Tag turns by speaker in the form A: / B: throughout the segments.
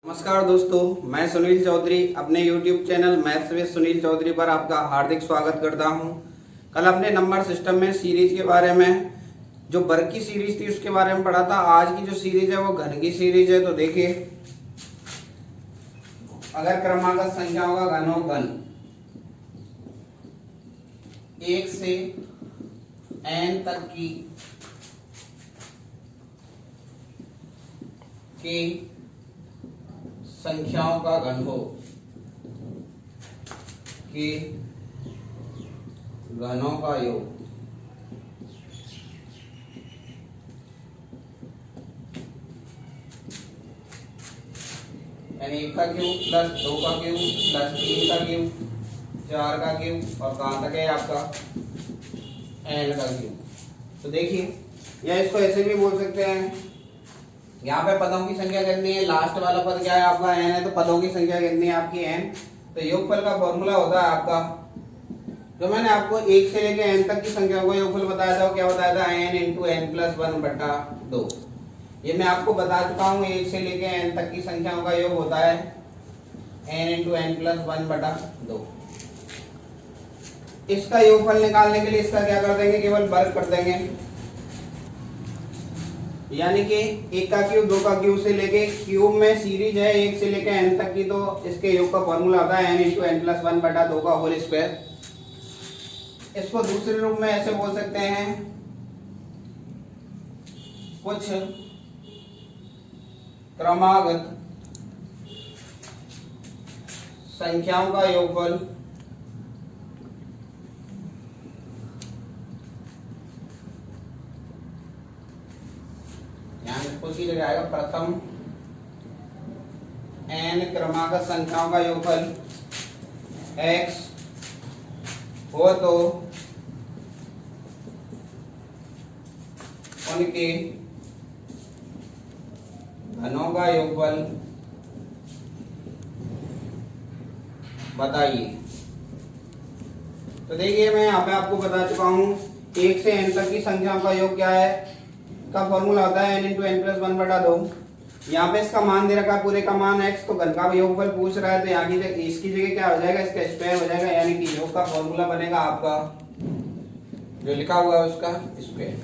A: नमस्कार दोस्तों, मैं सुनील चौधरी अपने YouTube channel maths with Sunil Chaudhary पर आपका हार्दिक स्वागत करता हूं। कल अपने नंबर सिस्टम में सीरीज के बारे में, जो वर्ग की सीरीज थी उसके बारे में पढ़ा था। आज की जो सीरीज है वो घन की सीरीज है। तो देखिए, अगर क्रमागत संख्याओं का घन हो, घन 1 से n तक की संख्याओं का घन हो, कि घनों का योग यानी 1 का क्यूब प्लस 2 का क्यूब प्लस 3 का क्यूब 4 का क्यूब और कहां तक है आपका n का क्यूब। तो देखिए, या इसको ऐसे भी बोल सकते हैं, यहाँ पे पदों की संख्या कितनी है, लास्ट वाला पद क्या है आपका n है, तो पदों की संख्या कितनी है आपकी n। तो योगफल का फॉर्मूला होता है आपका, जो मैंने आपको 1 से लेके n तक की संख्याओं का योगफल बताया था, वो क्या बताया था, n इंटू n प्लस 1 बटा 2। ये मैं आपको बता चुका हूँ, 1 से लेके n तक की संख्याओं का योग होता है n इंटू n प्लस 1 बटा 2। इसका योगफल निकालने के लिए इसका क्या कर देंगे, केवल वर्ग कर देंगे, यानी कि 1 का क्यूब 2 का क्यूब से लेके क्यूब में सीरीज है 1 से लेके n तक की, तो इसके योग का फॉर्मूला होता है n इंटू n प्लस 1 बटा 2 का होल स्क्वायर। इसको दूसरे रूप में ऐसे बोल सकते हैं, कुछ क्रमागत संख्याओं का योगफल उसी जगह आएगा, प्रथम n क्रमागत संख्याओं का योगफल x हो तो उनके घनों का योगफल बताइए। तो देखिए, मैं यहाँ पे आपको बता चुका हूँ, 1 से n तक की संख्याओं का योग क्या है, का फॉर्मूला होता है n इंटू n प्लस 1 बटा 2। यहाँ पे इसका मान दे रखा है, पूरे का मान x, तो घन का योगफल पूछ रहा है, तो यहाँ की इसकी जगह क्या हो जाएगा, इसका स्क्वायर हो जाएगा, यानी कि योग का फॉर्मूला बनेगा आपका जो लिखा हुआ है उसका स्क्वायर,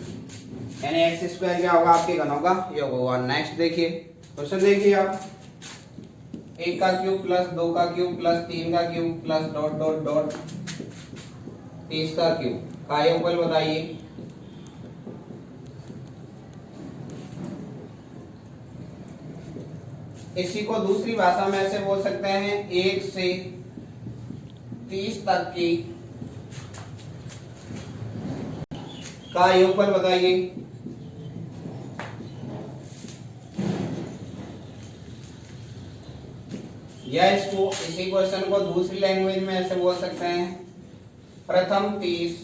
A: यानी x स्क्वायर क्या होगा, आपके घनों का योग होगा। नेक्स्ट देखिए, क्वेश्चन देखिए आप, 1 का क्यूब प्लस 2 का क्यूब प्लस 3 का cube plus dot dot dot 30 का क्यूब का योगफल बताइए। इसी को दूसरी भाषा में ऐसे बोल सकते हैं, 1 से 30 तक की का योगफल बताइए। या इसको, इसी क्वेश्चन को दूसरी लैंग्वेज में ऐसे बोल सकते हैं, प्रथम 30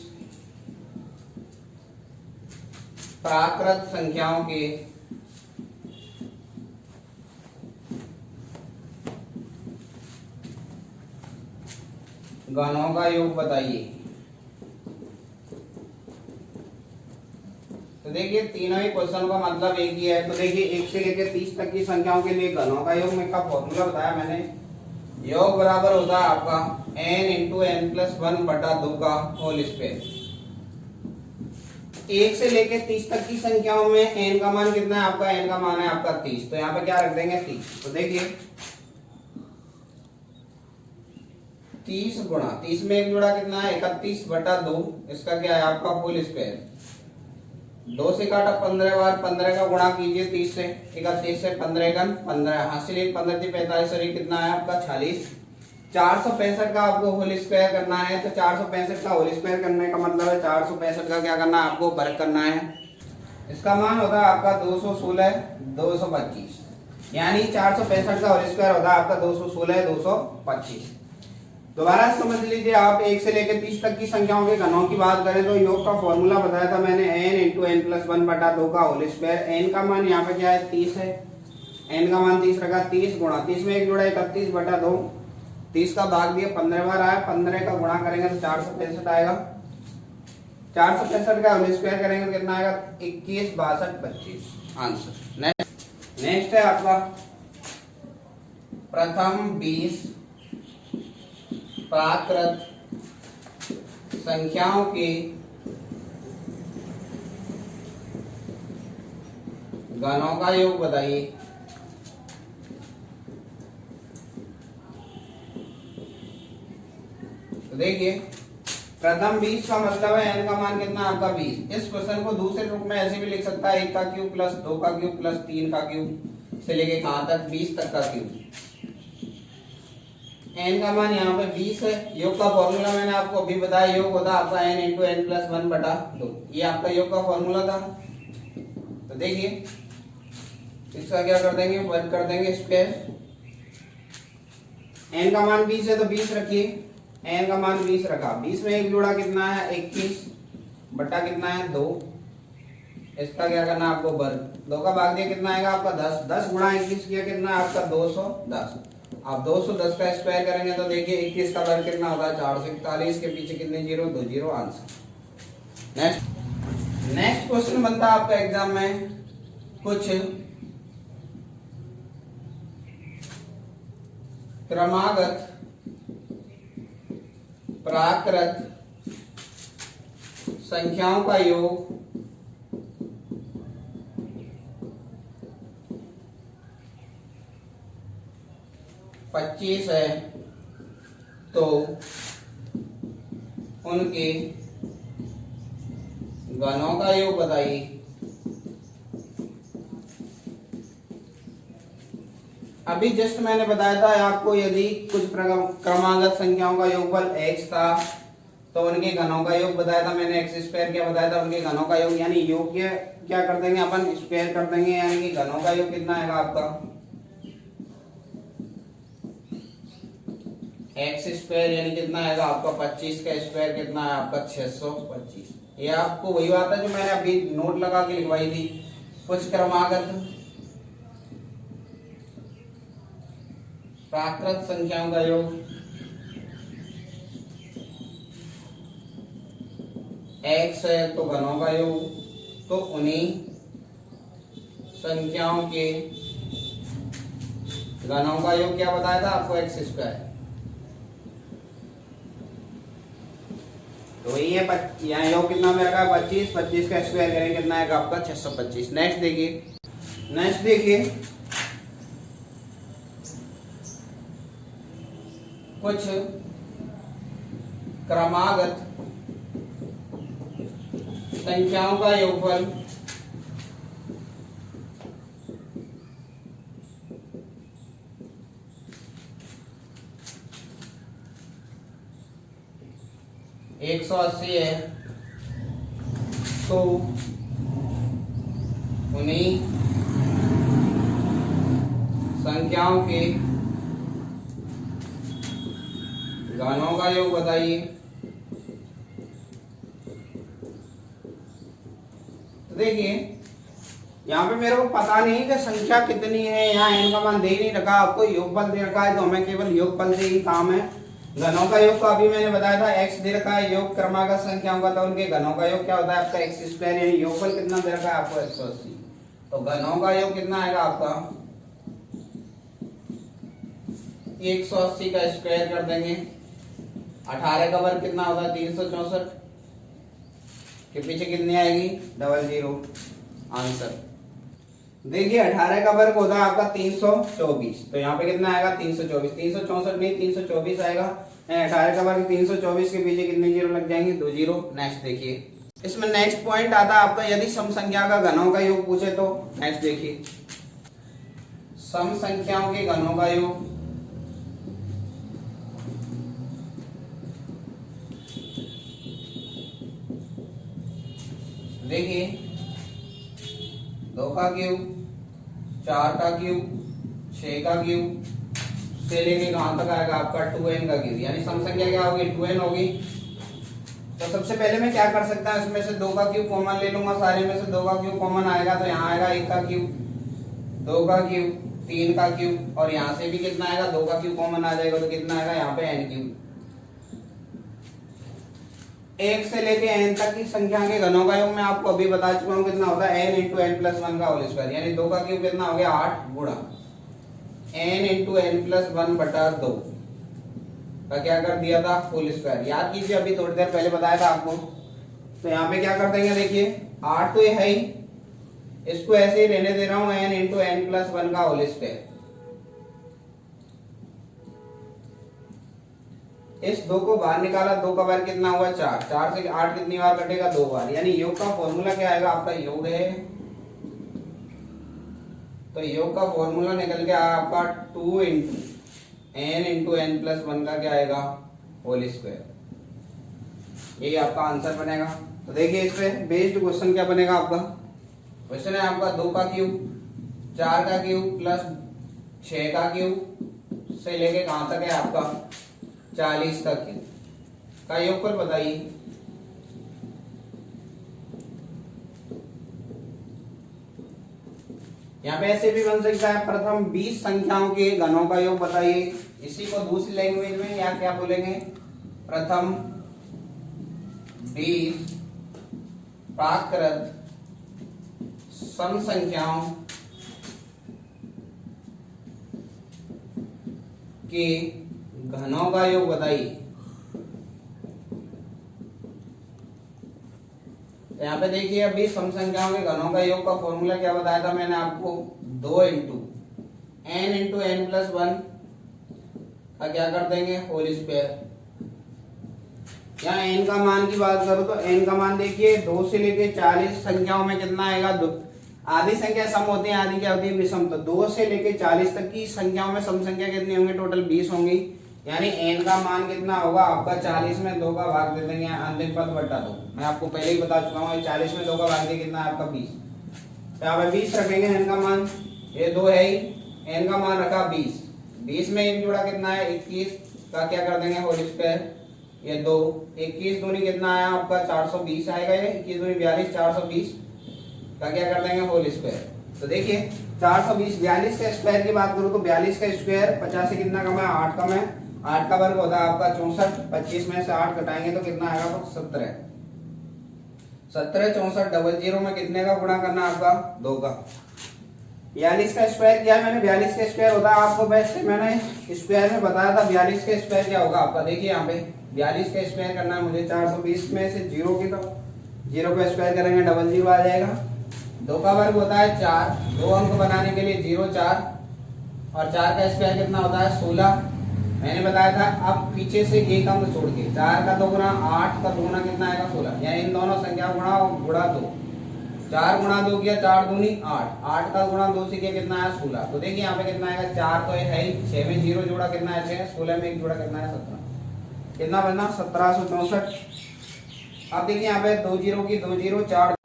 A: प्राकृत संख्याओं के घनों का योग बताइए। तो देखिए, तीनों ही क्वेश्चन का मतलब एक ही है। तो देखिए, 1 से लेकर 30 तक की संख्याओं के लिए घनों का योग में का फॉर्मूला बताया मैंने, योग बराबर होता है आपका n इंटू n प्लस 1 बटा 2 का होल स्क्वायर। 1 से लेकर 30 तक की संख्याओं में n का मान कितना है आपका, n का मान है आपका 30, तो यहाँ पे क्या रख देंगे 30। तो देखिए, 30 गुणा 30 में एक जोड़ा कितना है, 31 बटा 2, इसका क्या है आपका होल स्क्वायर। 2 से काटा 15 बार, 15 का गुणा कीजिए 30 से, 31 से 15 का 15 हासिल 15 से 45 और ये कितना है आपका 46। 465 का आपको होल स्क्वायर करना है, तो 465 का होल स्क्वायर करने का मतलब है 465 का क्या करना है आपको, वर्ग करना है। इसका मान होता है आपका 216 225, यानी 465 का होल स्क्वायर होता है आपका 216 225। दोबारा समझ लीजिए आप, 1 से लेकर 30 तक की संख्याओं के घनों की बात करें तो योग का फॉर्मूला बताया था मैंने, n इंटू n प्लस 1 बटा 2 का होल स्क्वायर। n का मान यहाँ पे क्या है 30 है, n का मान 30 रखा, 30 गुणा 30 में एक जोड़ा 31 बटा 2, 30 का भाग दिया 15 बार आया, 15 का गुणा करेंगे तो 465 आएगा, 465 का होल स्क्वायर करेंगे तो कितना आएगा 21 62 25 आंसर। नेक्स्ट है आपका प्रथम 20 प्राकृत संख्याओं के घनों का योग बताइए। तो देखिए प्रथम 20 का मतलब है n का मान कितना आपका 20। इस क्वेश्चन को दूसरे रूप में ऐसे भी लिख सकता है 1 का क्यूब प्लस 2 का क्यूब प्लस 3 का क्यूब से लेके कहां तक 20 तक का क्यूब। n का मान यहाँ पे 20 है। योग का फॉर्मूला मैंने आपको अभी बताया, योग होता है आपका n इंटू एन प्लस 1 बटा 2। ये आपका योग का फॉर्मूला था। तो देखिए इसका क्या कर देंगे, वर्ग कर देंगे स्क्वायर। n का मान 20 है तो 20 रखिए, n का मान 20 रखा। 20 में एक जोड़ा कितना है 21 बटा कितना है 2। इसका क्या करना है आपको वर्ग। 2 का भाग दिया कितना आएगा आपका 10। 10 गुणा 21 किया कितना है आपका 210। आप 210 का स्क्वायर करेंगे तो देखिए 21 का वर्ग कितना होता है 441। के पीछे कितने zero, 2 zero answer. Next question बनता है आपका एग्जाम में कुछ क्रमागत प्राकृत संख्याओं का योग पच्चीस है तो उनके घनों का योग बताइए। अभी जस्ट मैंने बताया था आपको, यदि कुछ क्रमागत संख्याओं का योगफल x था तो उनके घनों का योग बताया था मैंने। एक्स स्क्वायर क्या बताया था, उनके घनों का योग, यानी योग क्या कर देंगे अपन स्क्वायर कर देंगे, यानी कि घनों का योग कितना आएगा आपका एक्स स्क्वायर, यानी कितना आएगा आपका 25 का स्क्वायर कितना है आपका 625। ये आपको वही बात है जो मैंने अभी नोट लगा के लिखवाई थी। कुछ क्रमागत प्राकृत संख्याओं का योग x है तो घनों का योग, तो उन्हीं संख्याओं के घनों का योग क्या बताया था आपको एक्स स्क्वायर। तो वही है यहाँ योग कितना में रखा 25। 25 का स्क्वायर करेंगे कितना आएगा आपका 625। नेक्स्ट देखिए कुछ क्रमागत संख्याओं का योगफल एक 180 है तो उन्हीं संख्याओं के घनों का योग बताइए। तो देखिए यहाँ पे मेरे को पता नहीं कि संख्या कितनी है, यहाँ n का मान दे ही नहीं रखा, आपको योगफल दे रखा है तो हमें केवल योगफल से ही काम है। घनों का योग तो अभी मैंने बताया था x दे रखा है, योग क्रमागत संख्याओं का, तो उनके घनों का योग क्या होता है आपका एक्स स्क्वायर, यानी योगफल कितना दे रखा है आपको 180। तो घनों का योग कितना आएगा आपका 180 का स्क्वायर कर देंगे। 18 का वर्ग कितना होगा 364 के पीछे कितनी आएगी 00 आंसर। देखिए 18 का वर्ग होता है आपका 324, तो यहाँ पे कितना आएगा 324। 364 नहीं 324 आएगा। 18 का वर्ग 324 के पीछे कितने जीरो लग जाएंगे 2 जीरो। नेक्स्ट देखिए इसमें नेक्स्ट पॉइंट आता है आपका, यदि सम संख्या का घनों का योग पूछे तो। नेक्स्ट देखिए सम संख्याओं के घनों का योग देखिए 2 का क्यूब, 4 का क्यूब, 6 का क्यूब से लेके कहां तक आएगा आपका 2n का क्यूब, यानी सम संख्या क्या होगी 2n होगी। तो सबसे पहले मैं क्या कर सकता हूं, इसमें से 2 का क्यूब कॉमन ले लूंगा, सारे में से 2 का क्यूब कॉमन आएगा तो यहाँ आएगा 1 का क्यूब, 2 का क्यूब, 3 का क्यूब, और यहाँ से भी कितना आएगा 2 का क्यूब कॉमन आ जाएगा तो कितना आएगा यहाँ पे n क्यूब। 1 से लेके n तक की संख्या के घनों का योग मैं आपको अभी बता चुका हूं कितना होता है n इंटू एन प्लस 1 का होल स्क्वायर, यानी 2 का क्यूब कितना हो गया 8 गुणा n into n plus one बटा दो का क्या कर दिया था होल स्क्वायर। याद कीजिए अभी थोड़ी देर पहले बताया था आपको। तो यहाँ पे क्या कर देंगे, देखिए 8 तो ये है ही, इसको ऐसे ही रहने दे रहा हूं n into n plus one का होल स्क्वायर। इस 2 को बाहर निकाला, 2 का बार कितना हुआ 4, 4 से 8 कितनी बार कटेगा 2 बार, यानी योग का फॉर्मूला क्या आएगा आपका, योग है तो योग का फॉर्मूला निकल के आया आपका 2 into n into n plus one का क्या आएगा होल स्क्वायर। यही आपका आंसर बनेगा। तो देखिए इस पे बेस्ड क्वेश्चन क्या बनेगा आपका, क्वेश्चन है आपका 2 का क्यूब 4 का क्यूब प्लस 6 का क्यूब से लेके कहां तक है आपका 40 का क्यूब का योगफल बताइए। यहाँ पे ऐसे भी बन सकता है, प्रथम 20 संख्याओं के घनों का योग बताइए। इसी को दूसरी लैंग्वेज में या क्या बोलेंगे, प्रथम 20 प्राकृत सम संख्याओं के घनों का योग बताइए। यहाँ पे देखिए अभी सम संख्याओं के घनों का योग का फॉर्मूला क्या बताया था मैंने आपको, 2 into n into n plus one का क्या कर देंगे होल स्क्वायर। यहाँ n का मान की बात करो तो n का मान देखिए 2 से लेके 40 संख्याओं में कितना आएगा, आधी संख्या सम होती है, आधी क्या होती है विषम। तो 2 से लेके 40 तक की संख्याओं में सम संख्या कितनी होंगी, टोटल 20 होंगी, यानी n का मान कितना होगा आपका 40 में 2 का भाग दे देंगे अंतिम पद बटा 2। मैं आपको पहले ही बता चुका हूँ 40 में 2 का भाग दे कितना है आपका 20। तो यहाँ पे 20 रखेंगे n का मान, ये 2 है ही, n का मान रखा 20, 20 में 1 जोड़ा कितना है 21 का क्या कर देंगे होल स्क्वायर। ये 2 21 दूनी कितना आया आपका 420 आएगा, ये 21 दूनी 42 420 का क्या कर देंगे होल स्क्वायर। तो देखिए 420 42 का स्क्वायर की बात करूं तो 42 का स्क्वायर 50 से कितना कम है 8 कम है, 8 का वर्ग होता है आपका 64, 25 में से 8 घटाएंगे तो कितना आएगा तो 17, 17 64 डबल जीरो में कितने का गुणा करना है आपका 2 का। 42 का स्क्वायर किया है मैंने, 42 का स्क्वायर होता है आपको वैसे मैंने स्क्वायर में बताया था 42 का स्क्वायर क्या होगा आपका। देखिए यहाँ पे 42 का स्क्वायर करना है मुझे, 420 में से 0 की तो 0 का स्क्वायर करेंगे डबल जीरो आ जाएगा। 2 का वर्ग होता है 4, 2 अंक बनाने के लिए 0 4 और 4 का स्क्वायर कितना होता है 16। मैंने बताया था अब पीछे से एक अंक छोड़ के 4 का 2 गुना 8 का 2 गुना कितना आएगा 16, यानी इन दोनों संख्या गुणा और गुणा 2, 4 गुणा 2 किया 4 दूनी 8, 8 का गुणा 2 से किया कितना आया 16। तो देखिए यहाँ पे कितना आएगा 4 तो है ही, 6 में 0 जोड़ा कितना है 6, 16 में 1 जोड़ा कितना है 17, कितना बना 1764। अब देखिए यहाँ पे 2 जीरो की 2 जीरो 4,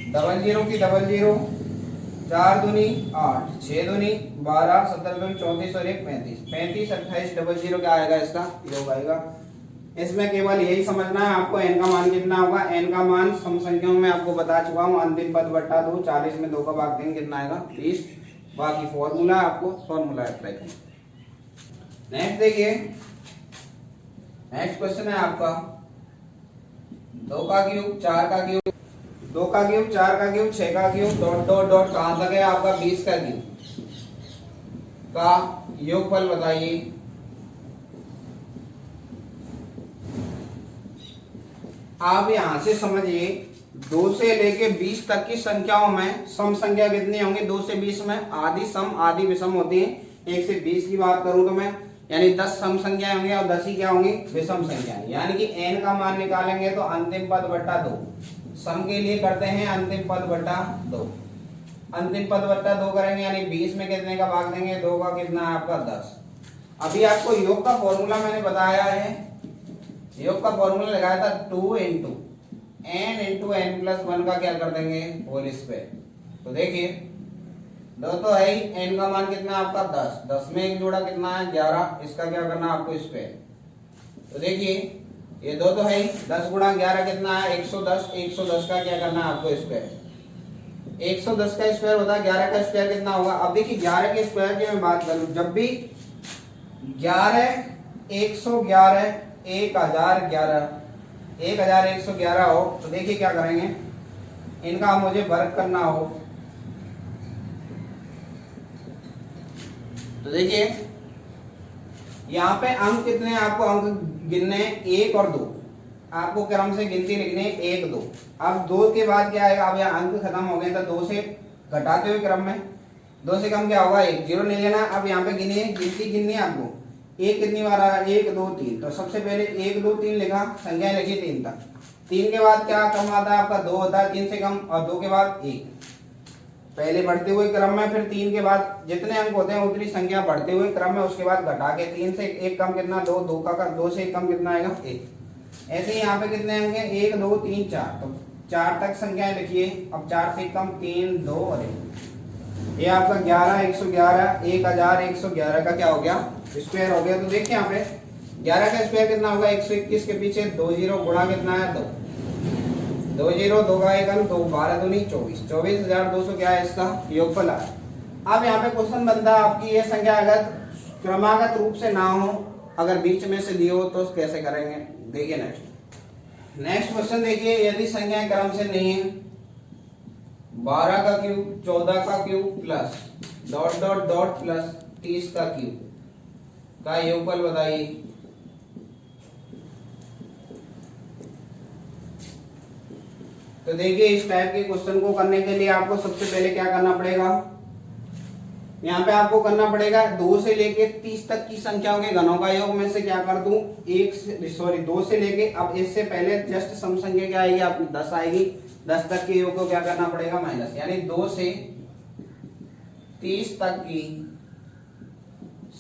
A: डबल जीरो की डबल जीरो 4 दूनी 8, 6 दूनी 12, 17 दूनी 34 और 1 35, 35 28 डबल जीरो क्या आएगा इसका योग आएगा। इसमें केवल यही समझना है आपको n का मान कितना होगा, n का मान सम संख्याओं में आपको बता चुका हूँ, अंतिम पद बटा 2, 40 में 2 का भाग देंगे कितना आएगा 20। बाकी फॉर्मूला आपको फॉर्मूला अप्लाई करना। नेक्स्ट देखिए, नेक्स्ट क्वेश्चन है आपका 2 का क्यूब 4 का क्यूब 2 का क्यूब 4 का क्यूब 6 का क्यूब डॉट डॉट डॉट कहां तक है आपका 20 का क्यूब का योगफल बताइए। आप यहां से समझिए 2 से लेके 20 तक की संख्याओं में सम संख्या कितनी होंगी, 2 से 20 में आधी सम आधी विषम होती है। 1 से 20 की बात करूं तो मैं यानी 10 सम संख्याएं होंगी और 10 ही क्या होंगी विषम संख्याएं, यानी कि n का मान निकालेंगे तो अंतिम पद बटा 2, सम के लिए करते हैं अंतिम पद बटा 2, अंतिम पद बटा 2 करेंगे यानी 20 में कितने का भाग देंगे 2 का कितना है आपका 10। अभी आपको योग का फॉर्मूला मैंने बताया है, योग का फॉर्मूला लगाया था 2 into n into n plus one का क्या कर देंगे होल स्क्वायर। तो देखिए 2 तो है ही, n का मान कितना है आपका 10, 10 में 1 जोड़ा कितना है 11, इसका क्या करना है आपको स्क्वायर। तो देखिए ये 2 तो है ही, 10 गुणा 11 कितना है 110, 110 का क्या करना है आपको स्क्वायर। 110 का स्क्वायर होता है, 11 का स्क्वायर कितना होगा। अब देखिए 11 के स्क्वायर की मैं बात करूं, जब भी 11 111 1011 1111 हो तो देखिए क्या करेंगे, इनका मुझे वर्ग करना हो तो देखिए यहाँ पे अंक कितने हैं, आपको अंक गिनने 1 और 2, आपको क्रम से गिनती लिखनी है 1 2। अब 2 के बाद क्या आएगा, अब यहाँ अंक खत्म हो गए तो 2 से घटाते हुए क्रम में 2 से कम क्या होगा 1, 0 नहीं लेना। अब यहाँ पे गिनिए, गिनती गिननी है आपको, 1 कितनी बार आ रहा है 1 2 3, तो सबसे पहले 1 2 3 लिखा, संख्या लिखी 3 तक। 3 के बाद क्या कम आता है आपका 2 होता है 3 से कम, और 2 के बाद 1, पहले बढ़ते हुए क्रम में, फिर 3 के बाद जितने अंक होते हैं उतनी संख्या बढ़ते हुए क्रम में, उसके बाद घटा के 3 से 1 कम कितना 2, 2 से 1 कम कितना आएगा 1। ऐसे ही यहाँ पे कितने अंक हैं 1 2 3 4, तो 4 तक संख्याएं लिखिए। अब 4 से कम 3 2 और 1, ये आपका 11 111 1111 का क्या हो गया स्क्वायर हो गया। तो देखिए यहाँ पे 11 का स्क्वायर कितना होगा 121 के पीछे 2 0 गुणा कितना है 2, 2 0 2 का 1 2 12 दूनी 24, 24,200 क्या है इसका योगफल आ। अब यहाँ पे क्वेश्चन बनता है आपकी ये संख्या अगर क्रमागत रूप से ना हो, अगर बीच में से दी हो तो कैसे करेंगे, देखिए नेक्स्ट क्वेश्चन देखिए। यदि संख्याएं क्रम से नहीं है, 12 का क्यूब 14 का cube plus dot dot dot plus 30 का क्यूब का योगफल बताइए। तो देखिए इस टाइप के क्वेश्चन को करने के लिए आपको सबसे पहले क्या करना पड़ेगा, यहाँ पे आपको करना पड़ेगा 2 से लेके 30 तक की संख्याओं के घनों का योग में से क्या कर दूं 2 से लेके, अब इससे पहले जस्ट सम संख्या क्या आएगी आपकी 10 आएगी, 10 तक के योग को क्या करना पड़ेगा माइनस, यानी 2 से 30 तक की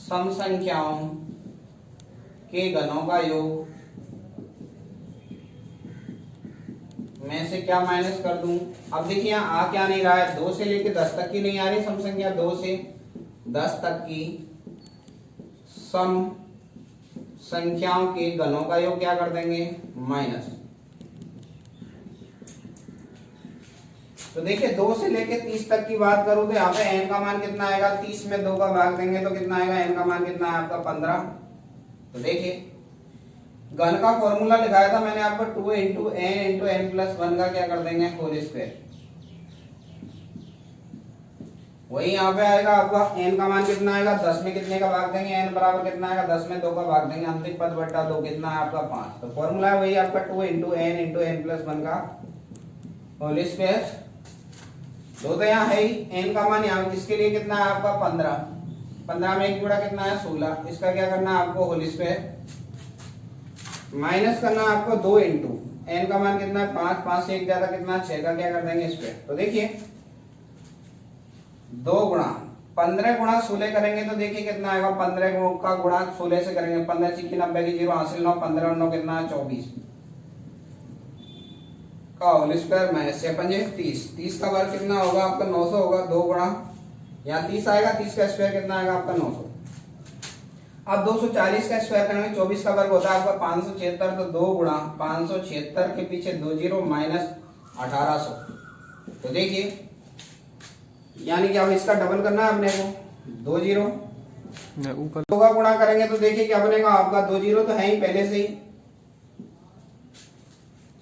A: सम संख्याओं के घनों का योग में से क्या माइनस कर दूं। अब देखिए यहाँ आ क्या नहीं रहा है, 2 से लेके 10 तक की नहीं आ रही सम संख्या, 2 से 10 तक की सम संख्याओं के घनों का योग क्या कर देंगे माइनस। तो देखिए 2 से लेके 30 तक की बात करूं तो यहाँ पे n का मान कितना आएगा, 30 में 2 का भाग देंगे तो कितना आएगा, n का मान कितना है आपका 15। तो देखिए घन का फॉर्मूला लिखाया था मैंने आपको 2 इंटू n प्लस 1 का क्या कर देंगे होल स्क्वायर, वही यहाँ पे आएगा आपका n का मान कितना आएगा, 10 में कितने का भाग देंगे, n बराबर कितना आएगा 10 में 2 का भाग देंगे, अंतिम पद बटा 2 कितना है आपका 5। तो फॉर्मूला है वही आपका 2 इंटू n प्लस 1 का होल स्क्वायर। 2 तो यहाँ है ही, n का मान यहाँ इसके लिए कितना है आपका 15, 15 में 1 जुड़ा कितना है 16, इसका क्या करना है आपको होल स्क्वायर माइनस करना है आपको 2 इंटू n का मान कितना है 5, 5 से 1 ज्यादा कितना 6 का क्या कर देंगे स्क्वायर। तो देखिए 2 गुणा 15 गुणा 16 करेंगे तो देखिए कितना आएगा, 15 का गुणा 16 से करेंगे, 15 की 90 की 0 हासिल 9, 15 और 9 कितना है 24 का होल स्क्वायर माइनस 6 पंजे 30, 30 का वर्ग कितना होगा आपका 900 होगा, 2 गुणा यहाँ 30 आएगा, 30 का स्क्वायर कितना आएगा आपका 900। अब 240 का स्क्वायर करेंगे, 24 का वर्ग होता है आपका 576, तो 2 गुणा 576 के पीछे 2 0 माइनस 1800। तो देखिए यानी कि अब इसका डबल करना है अपने को 2 0 2 का गुणा करेंगे तो देखिए क्या बनेगा आपका 2 0 तो है ही पहले से ही,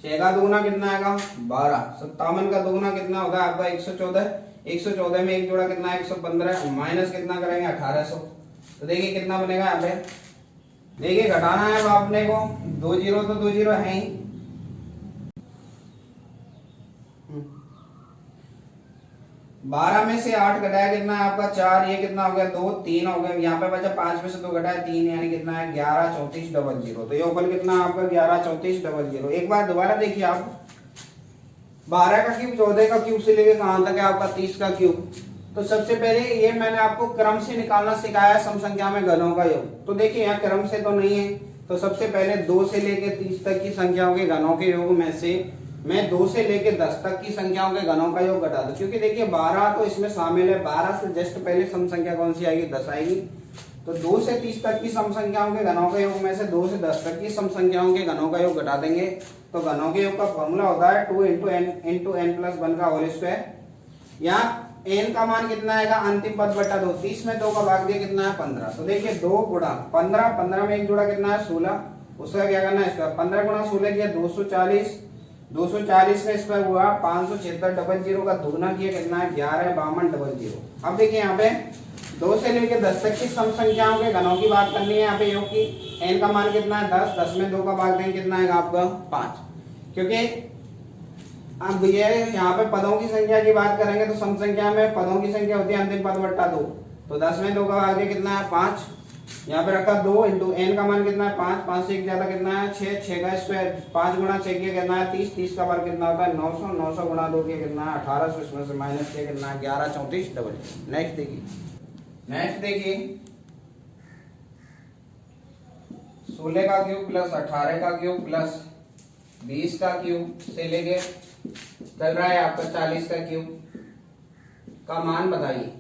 A: 6 का दुगुना कितना आएगा 12, 57 का दुगुना कितना होगा आपका 114, 114 में 1 जोड़ा कितना है 115 माइनस कितना करेंगे 1800। तो देखिए कितना बनेगा यहाँ पे, देखिए घटाना है आपने को 2 0 तो 2 0 है ही, 12 में से 8 घटाया कितना है आपका 4, ये कितना हो गया 2 3 हो गया, यहाँ पे बचा 5 में से 2 घटाया 3 यानी कितना है 11 34 00। तो योगफल कितना आपका 11 34 00। एक बार दोबारा देखिए आप 12 का क्यूब 14 का क्यूब से लेके कहां तक है आपका 30 का क्यूब। तो सबसे पहले ये मैंने आपको क्रम से निकालना सिखाया सम संख्या में घनों का योग। तो देखिए यहाँ क्रम से तो नहीं है, तो सबसे पहले 2 से लेके 30 तक की संख्याओं के घनों के योग में से मैं 2 से लेके 10 तक की संख्याओं के घनों का योग घटा दूं, क्योंकि देखिए 12 तो इसमें शामिल है, 12 से जस्ट पहले सम संख्या कौन सी आएगी 10 आएगी। तो 2 से 30 तक की सम संख्याओं के घनों का योग में से 2 से 10 तक की सम संख्याओं के घनों का योग घटा देंगे। तो घनों के योग का फॉर्मूला होता है 2 इंटू n प्लस 1 का होल स्क्वायर। यहाँ n का मान कितना आएगा अंतिम पद बटा 2, 30 में 2 का भाग दिया कितना है 15। तो देखिए 2 गुणा 15, 15 में 1 जुड़ा कितना है 16, उसका क्या करना है इसका 15 गुणा 16 किया 240, 240 में इसका हुआ 576 00 का दुगना किया कितना है 11 52 00। अब देखिए यहाँ पे 2 से लेकर 10 तक की सम संख्याओं के घनों की बात करनी है यहाँ पे योग की। n का मान कितना है 10, 10 में 2 का भाग देंगे कितना है आपका 5, क्योंकि अब ये यहाँ पे पदों की संख्या की बात करेंगे तो सम संख्या में पदों की संख्या होती है अंतिम पद बट्टा 2, तो 10 में 2 का भाग दिया कितना है 5, यहाँ पे रखा 2 इंटू n का मान कितना है 5, 5 से 1 ज्यादा कितना है 6, 6 का स्क्वायर 5 गुणा 6 किया कितना है 30, 30 का वर्ग कितना होता है 900, 900 गुणा 2 किया कितना है 1800, इसमें से माइनस किया कितना है 11, 34 डबल। नेक्स्ट देखिए 16 का क्यूब प्लस 18 का क्यूब प्लस 20 का क्यूब से लेके चल रहा है आपका 40 का क्यूब का मान बताइए।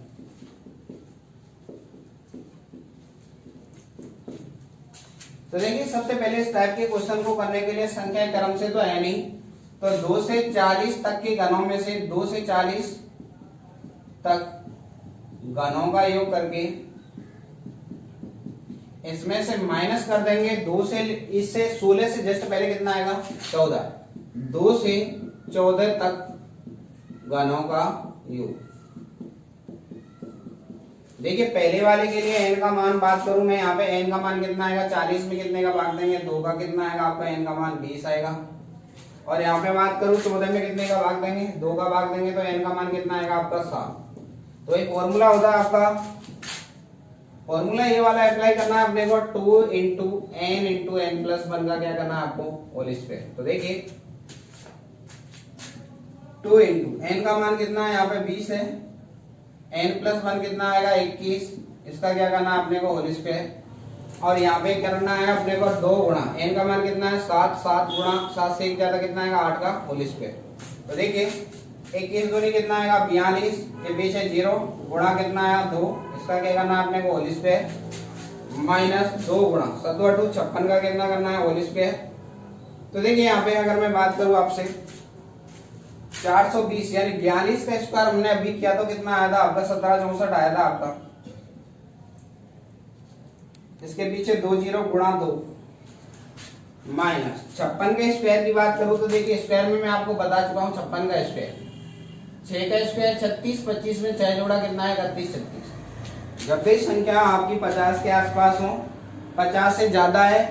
A: तो देखिए सबसे पहले इस टाइप के क्वेश्चन को करने के लिए संख्या क्रम से तो है नहीं, तो 2 से 40 तक के घनों में से 2 से 40 तक घनों का योग करके इसमें से माइनस कर देंगे 2 से, इससे 16 से जस्ट पहले कितना आएगा 14, 2 से 14 तक घनों का योग। देखिए पहले वाले के लिए n का मान बात करूं मैं, यहाँ पे n का मान कितना आएगा 40 में कितने का भाग देंगे 2 का कितना आएगा आपका n का मान 20 आएगा, और यहाँ पे बात करूं 14 में कितने का भाग देंगे 2 का भाग देंगे तो n का मान कितना आएगा आपका 7। तो एक फॉर्मूला होता है आपका, फॉर्मूला ये वाला अप्लाई करना है अपने को 2 into n into n plus 1 का क्या करना है आपको होल स्क्वायर। तो देखिए 2 इंटू n का मान कितना है यहाँ पे 20 है, n प्लस 1 कितना आएगा 21, इसका क्या करना है अपने को होल स्क्वायर, और यहाँ पे करना है अपने को 2 गुणा n का मान कितना है 7, 7 गुणा 7 से 1 ज्यादा कितना आएगा 8 का होल स्क्वायर। तो देखिए 21 दूनी कितना आएगा 42, ये बीच है 0 गुणा कितना आया 2, इसका क्या करना है अपने को होल स्क्वायर माइनस 2 गुणा 7 2 56 का कितना करना है होल स्क्वायर। तो देखिए यहाँ पे अगर मैं बात करूँ आपसे 420 यानी 42 का स्क्वायर हमने अभी किया तो कितना आया था आपका 1764 आया था आपका, इसके पीछे 2 जीरो गुणा 2 माइनस 56 के स्क्वायर की बात करूं तो देखिए स्क्वायर में मैं आपको बता चुका हूं 56 का स्क्वायर, 6 का स्क्वायर 36, 25 में 6 जोड़ा कितना है 31, 36। जब भी संख्या आपकी 50 के आसपास हो, 50 से ज्यादा है,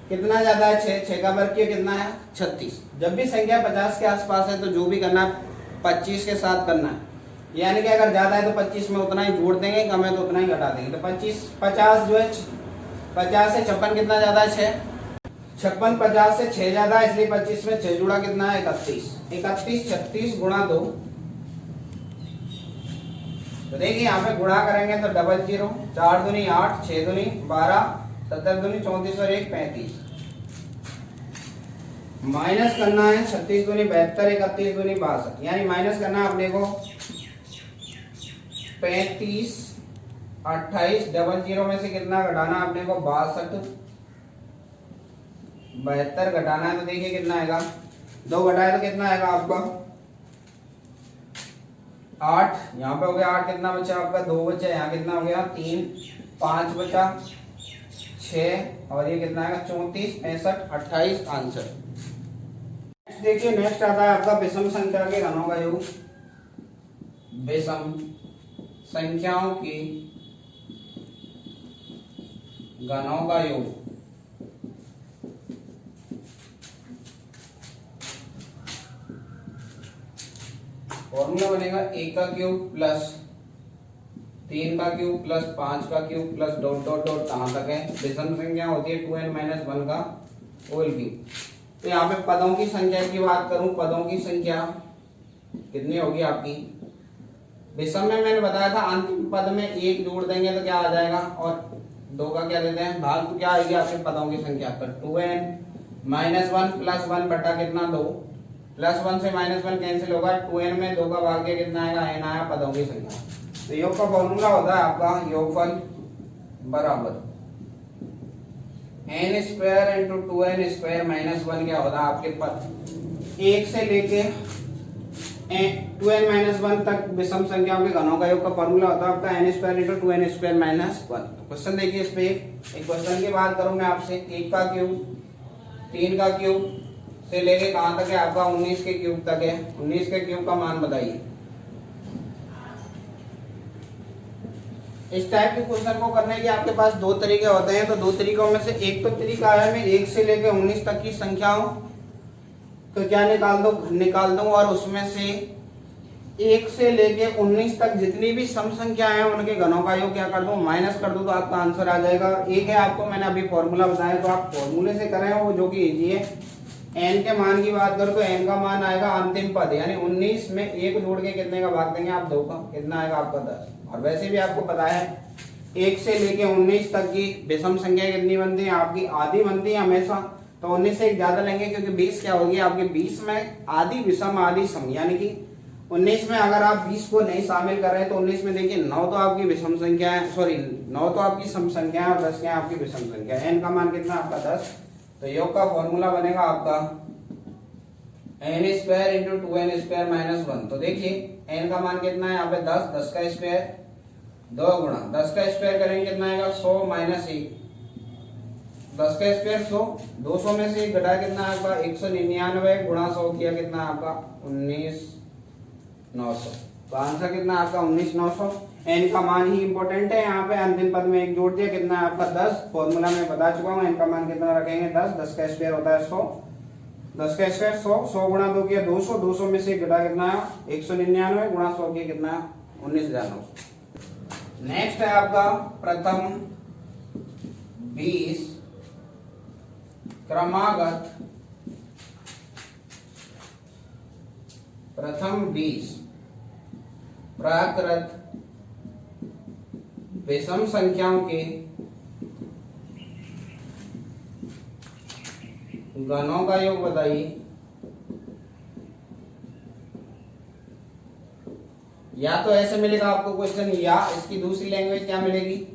A: कितना ज्यादा है 6, 6 का वर्ग किया कितना है 36। जब भी संख्या 50 के आसपास है तो जो भी करना है 25 के साथ करना है, यानी कि अगर ज्यादा है तो 25 में उतना ही जोड़ देंगे, कम है तो उतना ही घटा देंगे। तो 50 जो है 50 से 56 कितना ज्यादा है 6, 56 50 से 6 ज्यादा है, इसलिए 25 में 6 जुड़ा कितना है 31, 31 36 गुणा 2। तो देखिए यहाँ पे गुणा करेंगे तो 00, 4 दूनी 8, 6 दूनी 12, 17 दूनी 34 और 1 35, माइनस करना है 36 दूनी 72, 31 दूनी 62, यानी माइनस करना है अपने को 35, 28, 00 में से कितना घटाना अपने को 62, 72 घटाना है तो देखिए कितना आएगा 2 घटाए तो कितना आएगा आपका 8, यहाँ पे हो गया 8, कितना बचा आपका 2 बचा, यहाँ कितना हो गया 3, 5 बचा 6 और ये कितना आएगा 34, 65, 28 आंसर। नेक्स्ट देखिए नेक्स्ट आता है आपका विषम संख्या के घनों का योग, विषम संख्याओं की घनों का योग। फॉर्मूला बनेगा 1 का क्यूब प्लस 3 का क्यूब प्लस 5 का cube plus dot dot dot कहां तक है, विषम संख्या होती है 2n-1 का होल क्यूब। तो यहाँ पे पदों की संख्या की बात करूं, पदों की संख्या कितनी होगी आपकी, विषम में मैंने बताया था अंतिम पद में 1 जोड़ देंगे तो क्या आ जाएगा, और 2 का क्या देते हैं भाग, तो क्या आएगी आपके पदों की संख्या पर 2n-1 प्लस 1 बटा कितना 2, प्लस 1 से माइनस 1 कैंसिल होगा, 2n में 2 का भाग कितना आएगा n आया पदों की संख्या। तो योग का फॉर्मूला होता है आपका योगफल बराबर n square into 2n square minus 1 क्या होता है आपके पद 1 से लेके 2n-1 तक विषम संख्याओं के घनों का योग का फॉर्मूला होता है आपका n square into 2n square minus 1। Question देखिए इस पे एक क्वेश्चन की बात करूं मैं आपसे, 1 का क्यूब 3 का क्यूब से लेके कहां तक है आपका 19 के क्यूब तक है, 19 के क्यूब का मान बताइए। इस टाइप के क्वेश्चन को करने के आपके पास दो तरीके होते हैं। तो दो तरीकों में से एक तो तरीका है मैं 1 से लेकर 19 तक की संख्याओं तो क्या निकाल दूं और उसमें से 1 से लेके 19 तक जितनी भी सम संख्या है उनके घनों का योग क्या कर दूं, माइनस कर दूं, तो आपका आंसर आ जाएगा। एक है आपको मैंने अभी फॉर्मूला बताया तो आप फॉर्मूले से करें वो जो कि इजी है। n के मान की बात करो तो n का मान आएगा अंतिम पद यानी 19 में 1 जोड़ के कितने का भाग देंगे आप 2 का, कितना आएगा आपका 10। और वैसे भी आपको पता है 1 से लेके 19 तक की विषम संख्या कितनी बनती है आपकी, आधी बनती है हमेशा। तो 19 से एक ज्यादा लेंगे क्योंकि 20 क्या होगी आपके 20 में आधी विषम आधी सम, यानी कि 19 में अगर आप 20 को नहीं शामिल कर रहे हैं तो 19 में देखिए 9 तो आपकी विषम संख्या है, सॉरी 9 तो आपकी सम संख्या है और 10 क्या है आपकी विषम संख्या है। n का मान कितना आपका 10। तो योग का फॉर्मूला बनेगा आपका n square into 2n square minus 1। तो देखिए n का मान कितना है यहाँ पे 10, 10 का स्क्वायर 2 गुणा 10 का स्क्वायर करेंगे कितना आएगा 100 माइनस 1, 10 का स्क्वायर 100, 200 में से 1 घटा कितना आपका 199 गुणा 100 किया कितना आपका 19,900। तो आंसर कितना आपका 19,900। n का मान ही इंपॉर्टेंट है, यहाँ पे अंतिम पद में 1 जोड़ दिया कितना आपका 10। फॉर्मूला में बता चुका हूँ n का मान कितना रखेंगे 10, 10 का स्क्वायर होता है 100, 10 का स्क्वायर 100, 100 गुणा 2 किया 200, 200 में से 1 घटा कितना 199 गुणा 100 किया कितना 19,900। नेक्स्ट है आपका प्रथम 20 क्रमागत प्राकृत विषम संख्याओं के घनों का योग बताइए। या तो ऐसे मिलेगा आपको क्वेश्चन, या इसकी दूसरी लैंग्वेज क्या मिलेगी,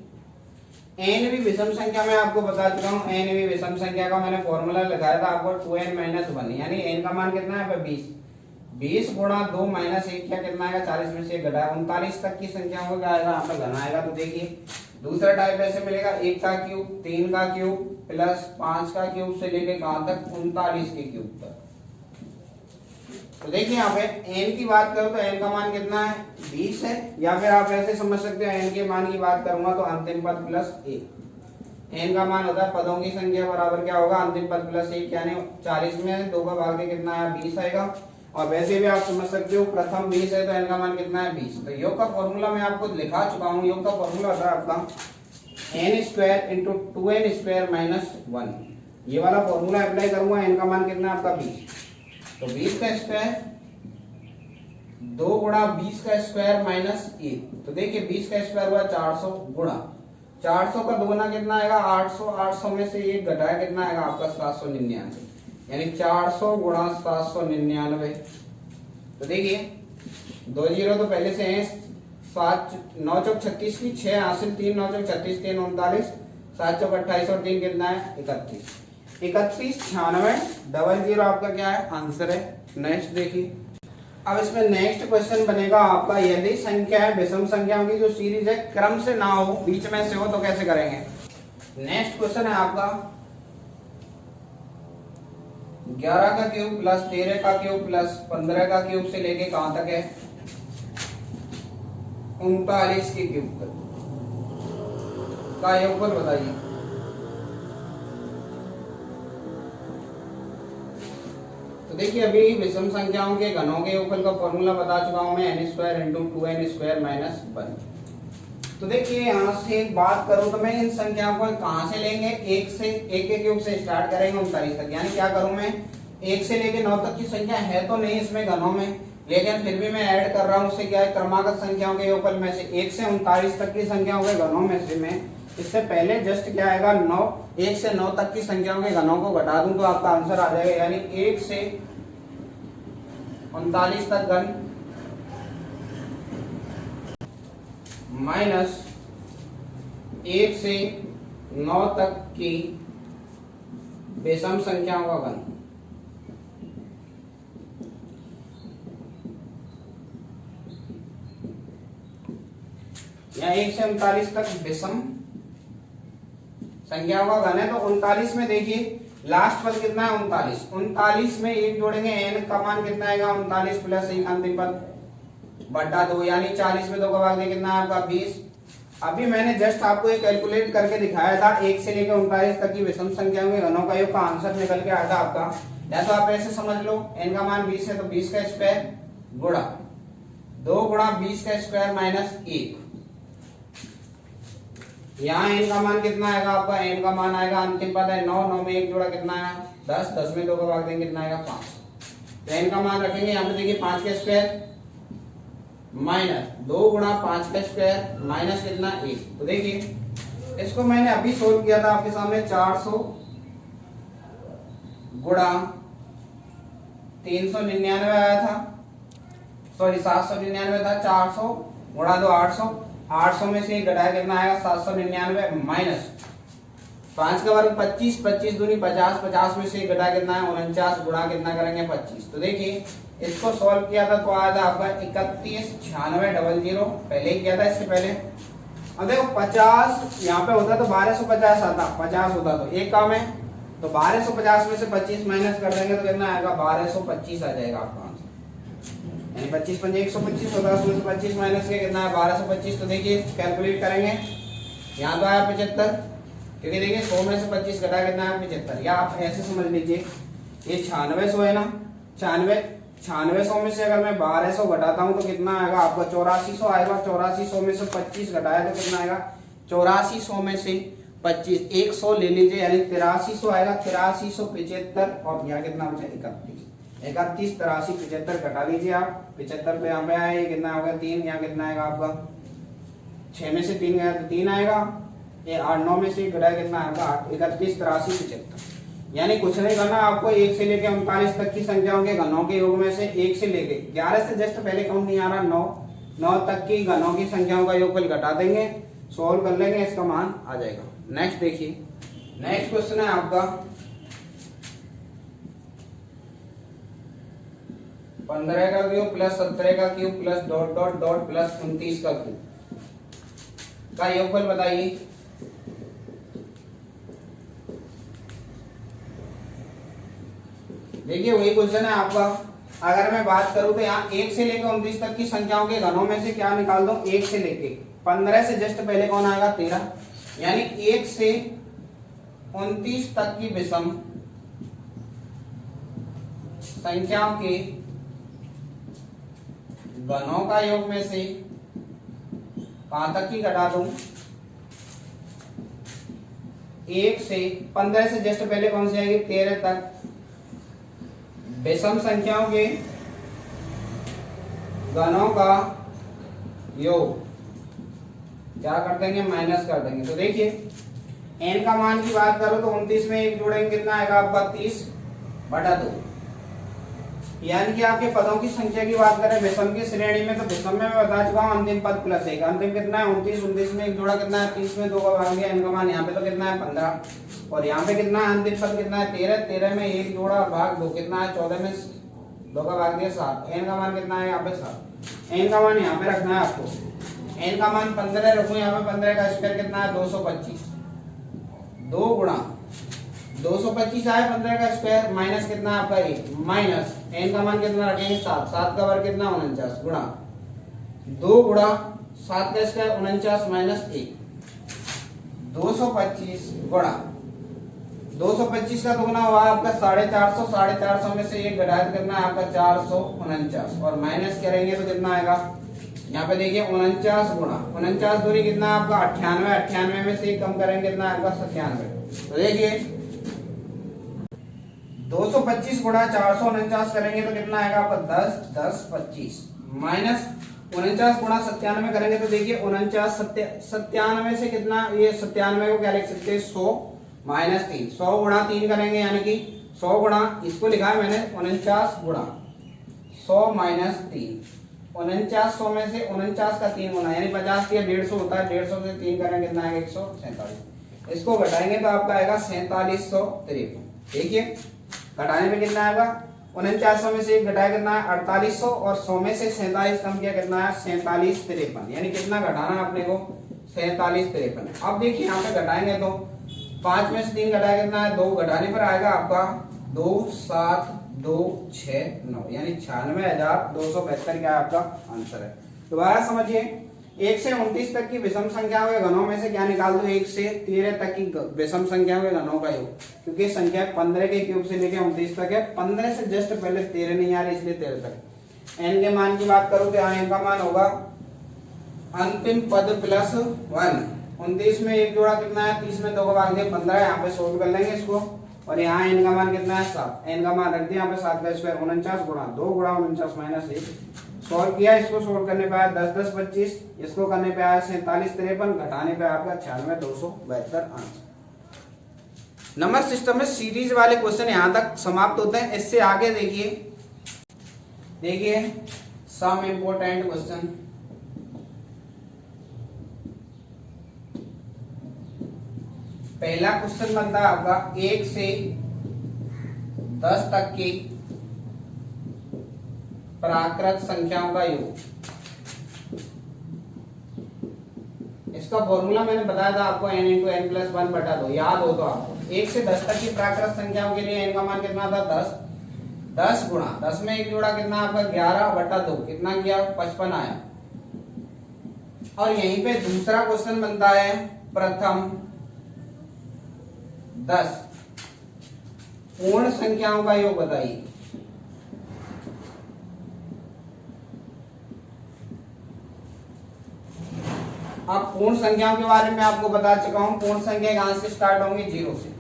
A: n भी विषम संख्या में आपको बता चुका हूं। n भी विषम संख्या का मैंने फॉर्मूला लगाया था आपको 2n माइनस 1 यानी n का मान कितना है 20, 20 गुणा 2 माइनस 1 क्या कितना आएगा 40 में से 1 घटाया 39 तक की संख्याओं को क्या आएगा यहाँ पे घन आएगा। तो देखिए दूसरा टाइप ऐसे मिलेगा 1 का क्यूब 3 का क्यूब प्लस 5 का क्यूब से लेके कहां तक 39 के क्यूब तक। तो देखिए यहाँ पे n की बात करो तो n का मान कितना है 20 है, या फिर आप ऐसे समझ सकते हो n के मान की बात करूंगा तो अंतिम पद प्लस 1। n का मान होता है पदों की संख्या बराबर क्या होगा अंतिम पद प्लस 1 यानी 40 में 2 का भाग दे कितना है 20 आएगा। और वैसे भी आप समझ सकते हो प्रथम 20 है तो n का मान कितना है 20। तो योग का फॉर्मूला मैं आपको लिखा चुका हूँ। योग का फॉर्मूला होता है आपका n square into 2n square minus 1। ये वाला फॉर्मूला अप्लाई करूंगा n का मान कितना है आपका 20। तो 20 का स्क्वायर 2 गुणा 20 का स्क्वायर माइनस 1। तो देखिए 20 का स्क्वायर हुआ 400 गुणा 400 का दोगुना कितना आएगा 800, 800 में से 1 घटाया कितना आएगा आपका 799 यानी 400 गुणा 799। तो देखिए 2 जीरो तो पहले से हैं, 7 9 चौक 36 की 6 हासिल 3 9 चौक 36 3 39 7 चौक 28 और 3 कितना है 31 96 00 आपका क्या है आंसर है। नेक्स्ट देखिए अब इसमें नेक्स्ट क्वेश्चन बनेगा आपका यदि संख्या है विषम संख्याओं की जो सीरीज है क्रम से ना हो बीच में से हो तो कैसे करेंगे। नेक्स्ट क्वेश्चन है आपका 11 का क्यूब प्लस 13 का क्यूब प्लस 15 का क्यूब से लेके कहां तक है 39 के क्यूब तक का योगफल बताइए। तो देखिए अभी विषम संख्याओं के घनों के योगफल का फॉर्मूला बता चुका हूं मैं n square into 2n square minus 1। तो देखिए यहां से एक बात करूं तो मैं इन संख्याओं को कहां से लेंगे 1 से 1 के क्यूब से स्टार्ट करेंगे 39 तक यानी क्या करूं मैं 1 से लेके 9 तक की संख्या है तो नहीं इसमें घनों में, लेकिन फिर भी मैं ऐड कर रहा हूं उससे क्या है क्रमागत संख्याओं के योगफल में से 1 से 39 तक की संख्याओं के घनों में से मैं इससे पहले जस्ट क्या आएगा 9 1 से 9 तक की संख्याओं के घनों को घटा दूं तो आपका आंसर आ जाएगा यानी 1 से 39 तक घन माइनस 1 से 9 तक की विषम संख्याओं का घन। या 1 से 39 तक विषम संख्याओं का घन है तो 39 में देखिए लास्ट पद कितना है 39, 39 में 1 जोड़ेंगे n का मान कितना आएगा 39 प्लस 1 अंतिम पद बटा 2 यानी 40 में 2 का भाग दे कितना है आपका 20। अभी मैंने जस्ट आपको ये कैलकुलेट करके दिखाया था 1 से लेकर 39 तक की विषम संख्याओं के घनों का योग का आंसर निकल के आया था आपका। या तो आप ऐसे समझ लो n का मान 20 है तो 20 का स्क्वायर गुणा 2 गुणा 20 का स्क्वायर माइनस 1। यहाँ n का मान कितना आएगा आपका, n का मान आएगा अंतिम पद है 9, 9 में 1 जोड़ा कितना आया 10, 10 में 2 का भाग देंगे कितना आएगा 5। तो n का मान रखेंगे यहाँ पे देखिए 5 का स्क्वायर माइनस 2 गुणा 5 का स्क्वायर माइनस कितना 1। तो देखिए इसको मैंने अभी सोल्व किया था आपके सामने 400 गुणा 399 आया था, सॉरी 799 था, 400 गुणा 2 800, 800 में से घटाया कितना आएगा 799 माइनस 5 का वर्ग 25, 25 दूनी 50, 50 में से घटाया कितना है 49 गुणा कितना करेंगे 25। तो देखिए इसको सॉल्व किया था तो आया था आपका 319600, पहले ही किया था इससे पहले। अब देखो 50 यहाँ पे होता तो 1250 आता, 50 होता तो एक काम है, तो 1250 में से 25 माइनस कर देंगे तो कितना आएगा 1225 आ जाएगा आपका आंसर। यानी 25 पंजे 125 होता है, उसमें से 25 माइनस के कितना है 1225। तो देखिए कैलकुलेट करेंगे, यहाँ तो आया 75, क्योंकि देखिए 100 में से 25 घटाया कितना है 75। या आप ऐसे समझ लीजिए ये 9600 है ना, 9600 में से अगर मैं 1200 घटाता हूँ तो कितना आएगा आपका 8400 आएगा। 8400 में से 25 घटाया तो कितना आएगा 8400 में से 25 100 ले लीजिए यानी 8300 आएगा। 8375 और यहाँ कितना बचा 31, 31 83 75 घटा लीजिए आप, 75 पे यहाँ पे आया ये कितना होगा 3, यहाँ कितना आएगा आपका 6 में से 3 गया तो 3 आएगा, ये 8 9 में से घटाया कितना आएगा 31 83 75। यानी कुछ नहीं करना आपको 1 से लेकर 39 तक की संख्याओं के घनों के योग में से 1 से लेके 11 से जस्ट पहले काउंट नहीं आ रहा 9 तक की घनों की संख्याओं का योगफल घटा देंगे, सॉल्व कर लेंगे, इसका मान आ जाएगा। नेक्स्ट देखिए, नेक्स्ट क्वेश्चन है आपका 15 का क्यूब प्लस 17 का cube plus dot dot dot plus 29 का क्यूब का योगफल बताइए। देखिए वही क्वेश्चन है आपका। अगर मैं बात करूं तो यहाँ 1 से लेकर 29 तक की संख्याओं के घनों में से क्या निकाल दो, 1 से लेके 15 से जस्ट पहले कौन आएगा 13, यानी 1 से 29 तक की विषम संख्याओं के घनों का योग में से कहां तक की घटा दूं, 1 से 15 से जस्ट पहले कौन सी आएगी 13 तक विषम संख्याओं के घनों का योग क्या कर देंगे माइनस कर देंगे। तो देखिए n का मान की बात करो तो 29 में 1 जोड़ेंगे कितना आएगा आपका 30/2, यानी कि आपके पदों की संख्या की बात करें विषम की श्रेणी में तो विषम में मैं बता चुका हूं अंतिम पद प्लस 1, अंतिम कितना है 29, 29 में 1 जोड़ा कितना है 30 में 2 का भाग गया, n का मान यहाँ पे तो कितना है 15 और यहाँ पे कितना है अंतिम पद कितना है 13, 13 में 1 जोड़ा भाग 2 कितना है 14 में 2 का भाग दिया 7, n का मान कितना है यहाँ पे 7, n का मान यहाँ पे रखना है आपको, n का मान 15 रखो यहाँ पे, 15 का स्क्वायर कितना है 225, 2 गुणा 225 आया 15 का स्क्वायर माइनस कितना है आपका 1 माइनस n का मान कितना रखेंगे 7, 7 का वर्ग कितना 49 गुणा 2 गुणा 7 का स्क्वायर 49 माइनस 1 225 गुणा 225 का दुगना हुआ आपका 450, 450 में से 1 घटाया तो कितना है आपका 449 और माइनस करेंगे तो कितना आएगा यहाँ पे देखिए 49 गुणा 49 दूरी कितना है आपका 98, 98 में से 1 कम करेंगे कितना है आपका 97। तो देखिए 225 गुणा 449 करेंगे तो कितना आएगा आपका 10, 10, 25 माइनस 49 गुणा 97 करेंगे तो देखिए 49 97 से कितना, ये 97 को क्या लिख सकते हैं 100 माइनस 3, 100 गुणा 3 करेंगे यानी कि 100 गुणा, इसको लिखा है मैंने 49 गुणा 100 माइनस 3, 49 100 में से 49 का 3 गुना यानी 50 या 150 होता है, 150 से 3 करेंगे कितना आएगा 147, इसको घटाएंगे तो आपका आएगा 4753। देखिए घटाने में कितना आएगा 4900 में से 1 घटाया कितना है 4800 और 100 में से 47 कम किया कितना है 4753, यानी कितना घटाना है अपने को 4753। अब देखिए यहाँ पे घटाएंगे तो 5 में से 3 घटाया कितना है 2, घटाने पर आएगा आपका 2 7 2 6 9 यानी 96,272 क्या आपका आंसर है। दोबारा समझिए 1 से 29 तक की विषम संख्याओं के घनों में से क्या निकाल दो, 1 से 13 तक की विषम संख्याओं के घनों का योग, क्योंकि संख्या 15 के क्यूब से लेकर 29 तक है, 15 से जस्ट पहले 13 नहीं आ रही इसलिए 13 तक। एन के मान की बात करूं तो एन का मान होगा अंतिम पद प्लस 1। 29 में एक जोड़ा कितना है, 30 में 2 का भाग दिया 15, यहाँ पे सोल्व कर लेंगे इसको। और यहाँ एन का मान कितना है 7, एन का मान रख दिया यहाँ पे 7 का स्क्वायर 49 गुणा 2 गुणा 49 माइनस 1। सॉल्व किया, इसको सोल्व करने पे आया 10 10 25, इसको करने पे आया 47 53, घटाने पे आपका 96 272 आंसर। नंबर सिस्टम में सीरीज वाले क्वेश्चन यहाँ तक समाप्त होते हैं। इससे आगे देखिए सम इम्पोर्टेंट क्वेश्चन। पहला क्वेश्चन बनता है आपका 1 से 10 तक की प्राकृत संख्याओं का योग। इसका फॉर्मूला मैंने बताया था आपको, n इंटू एन प्लस 1 बटा 2, याद हो तो आपको। 1 से 10 तक की प्राकृत संख्याओं के लिए n का मान कितना था 10, 10 गुणा 10 में एक जोड़ा कितना आपका 11 बटा 2, कितना किया 55 आया। और यहीं पे दूसरा क्वेश्चन बनता है प्रथम 10 पूर्ण संख्याओं का योग बताइए। अब पूर्ण संख्याओं के बारे में आपको बता चुका हूं। पूर्ण संख्या कहां से स्टार्ट होंगी, 0 से।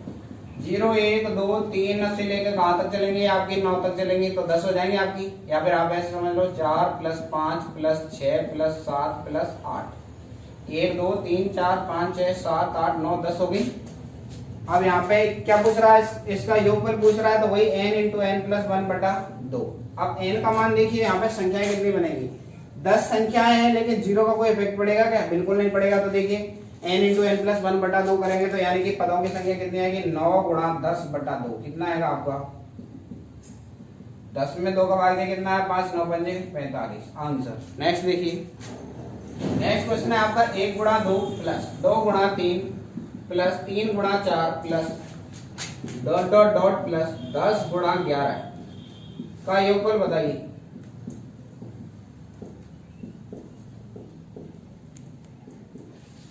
A: 0 1 2 3 से लेकर कहां तक चलेंगे आपकी, 9 तक चलेंगे तो 10 हो जाएंगे आपकी। या फिर आप ऐसे समझ लो 4 प्लस 5 प्लस 6 प्लस 7 प्लस 8, 1 2 3 4 5 6 7 8 9 10 हो गई। अब यहाँ पे क्या पूछ रहा है, इसका योगफल पूछ रहा है, तो वही n इंटू एन प्लस 1 बटा 2। अब n का मान देखिए, यहाँ पे संख्याएं कितनी बनेगी, 10 संख्याएं हैं, लेकिन 0 का कोई इफेक्ट पड़ेगा क्या, बिल्कुल नहीं पड़ेगा। तो देखिए n इंटू एन प्लस 1 बटा 2 करेंगे तो यानी कि पदों की संख्या कितनी आएगी, 9 गुणा 10 बटा 2, कितना आएगा आपका 10 में 2 का भाग दिया कितना है 5 9 पंजे 45 आंसर। नेक्स्ट देखिए, नेक्स्ट क्वेश्चन है आपका 1 गुणा 2 प्लस 2 गुणा 3 प्लस 3 गुणा 4 plus dot dot dot plus 10 गुणा 11 का योगफल बताइए।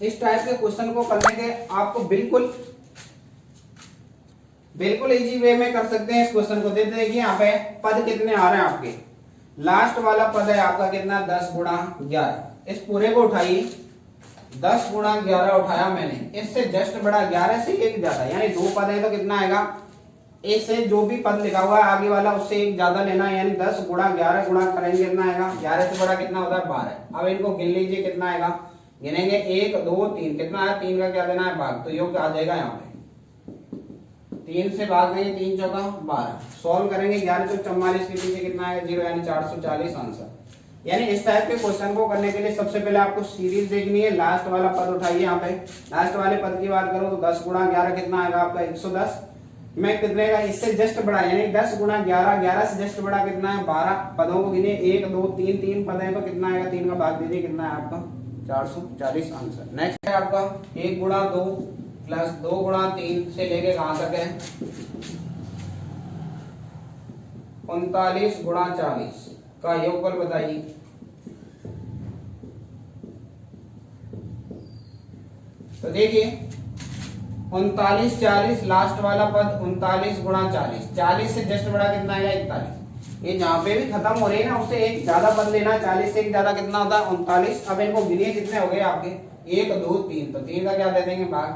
A: इस टाइप के क्वेश्चन को करने के आपको बिल्कुल इजी वे में कर सकते हैं इस क्वेश्चन को। देखिए यहाँ पे पद कितने आ रहे हैं आपके, लास्ट वाला पद है आपका कितना 10 गुणा 11। इस पूरे को उठाइए, 10 गुणा 11 उठाया मैंने, इससे जस्ट बड़ा 11 से एक ज्यादा, यानी 2 पद है तो कितना आएगा, इससे जो भी पद लिखा हुआ है आगे वाला उससे एक ज्यादा लेना है, यानी 10 गुणा 11 गुणा करेंगे कितना आएगा, 11 से बड़ा कितना होता है 12। अब इनको गिन लीजिए कितना आएगा, गिनेंगे 1 2 3, कितना है 3 का क्या देना है भाग, तो योग आ जाएगा यहाँ पे 3 से भाग देंगे 3 चौका 12। सॉल्व करेंगे 11 चौक 44 के पीछे कितना आएगा 0, यानी 440 आंसर। यानी इस टाइप के क्वेश्चन को करने के लिए सबसे पहले आपको सीरीज देखनी है। लास्ट वाला पद उठाइए, यहाँ पे लास्ट वाले पद की बात करूं तो 10 गुणा 11 कितना आएगा आपका 110 में कितने का, इससे जस्ट बड़ा यानी 10 गुणा 11, 11 से जस्ट बड़ा कितना है 12। पदों को गिने 1 2 3, 3 पद है तो कितना आएगा, 3 का भाग दीजिए कितना है आपका 440 आंसर। नेक्स्ट है आपका 1 गुणा 2 प्लस 2 गुणा 3 से लेके कहां तक है 39 गुणा 40 का योगफल बताइए। तो देखिए 39 40 लास्ट वाला पद 39 गुणा 40, 40 से जस्ट बड़ा कितना आएगा 41। ये जहां पे भी खत्म हो रही है ना उससे एक ज्यादा पद लेना, 40 से एक ज्यादा कितना होता है 39। अब इनको गिनिए कितने हो गए आपके 1 2 3, तो 3 का क्या दे देंगे भाग,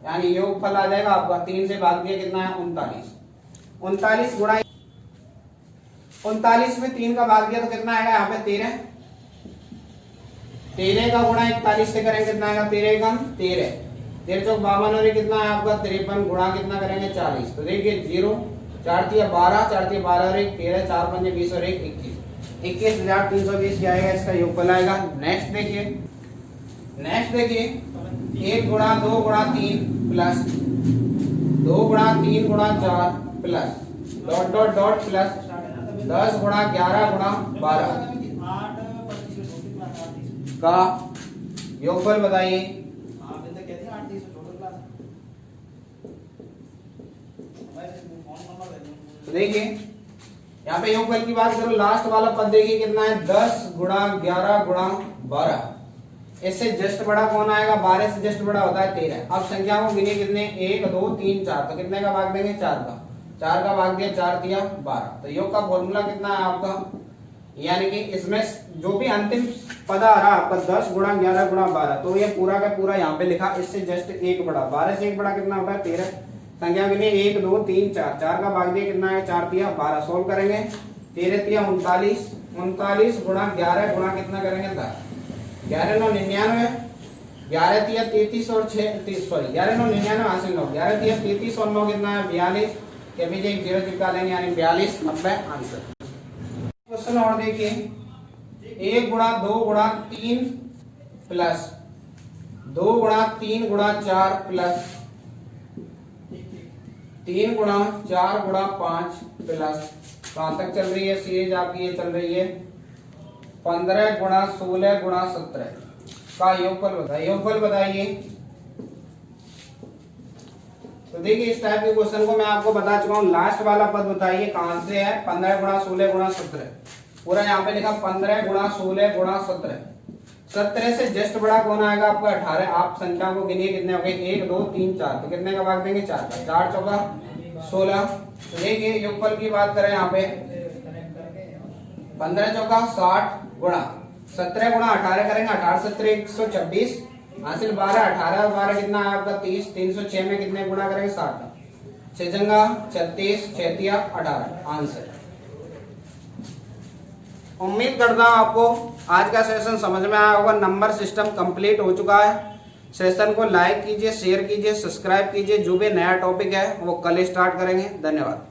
A: यानी योगफल आ जाएगा आपका 3 से भाग दिया कितना है 39। 39 गुणा 39 में 3 का भाग दिया तो कितना आएगा यहाँ पे 13। 13 का गुणा 41 से करेंगे कितना आएगा 13 का 13, 13 चौक 52 और कितना है आपका 53 गुणा कितना करेंगे 40। तो देखिए 0 4 3 12, 4 3 12 और 1 13, 4 5 20 और 1 21, 21,320 क्या आएगा इसका योगफल आएगा। नेक्स्ट देखिए 1 गुणा 2 गुणा 3 प्लस 2 गुणा 3 गुणा 4 plus dot dot dot plus 10 गुणा 11 गुणा 12 का योगफल बताइए। तो देखिए यहाँ पे योगफल की बात करो, लास्ट वाला पद देखिए कितना है 10 गुणा 11 गुणा 12, इससे जस्ट बड़ा कौन आएगा? 12 से जस्ट बड़ा होता है 13। अब संख्या को गिने कितने? 1 2 3 4, तो कितने का भाग देंगे? 4 का। 4 का भाग दिया, 4 दिया 12। तो योग का फॉर्मूला कितना है आपका? यानी कि इसमें जो भी अंतिम पद आ रहा आपका 10 गुणा 11 गुणा 12, तो ये पूरा का पूरा यहाँ पे लिखा, इससे जस्ट 1 बड़ा। 12 से 1 बड़ा कितना होता है? 13। संख्या गिनी 1 2 3 4, 4 का भाग दिया कितना है? 4 दिया 12। सोल्व करेंगे, 13 दिया 39, 39 गुणा 11 गुणा कितना करेंगे? 10। 11 9 99, 11 दिया 33 और 6 सॉरी 11 9 99 हासिल 9, 11 दिया 33 और 9 कितना है? 42। के पीछे एक जीरो चिपका लेंगे, यानी 42 90 आंसर। क्वेश्चन और देखिए, 1 गुणा 2 गुणा 3 प्लस 2 गुणा 3 गुणा 4 प्लस 3 गुणा 4 गुणा 5 प्लस, कहां तक चल रही है सीरीज आपकी? ये चल रही है 15 गुणा 16 गुणा 17 का योगफल बताइए। योगफल बताइए। तो देखिए, इस टाइप के क्वेश्चन को मैं आपको बता चुका हूं। लास्ट वाला पद बताइए कहां से है? 15 गुणा 16 गुणा 17, पूरा यहाँ पे लिखा 15 गुणा 16 गुणा 17। 17 से जस्ट बड़ा कौन आएगा आपका? 18। आप संख्या को गिनिए, कितने हो गए? 1 2 3 4, तो कितने का भाग देंगे? 4 का। 4 चौका 16। तो देखिए योगफल की बात करें यहाँ पे, 15 चौका 60 गुणा 17 गुणा 18 करेंगे, 18 17 126 हासिल 12, 18 और 12 कितना है आपका? 30। 306 में कितने गुणा करेंगे? 60। 6 जंगा 36, 6 18 आंसर। उम्मीद करता हूं आपको आज का सेशन समझ में आया होगा। नंबर सिस्टम कंप्लीट हो चुका है। सेशन को लाइक कीजिए, शेयर कीजिए, सब्सक्राइब कीजिए। जो भी नया टॉपिक है वो कल स्टार्ट करेंगे। धन्यवाद।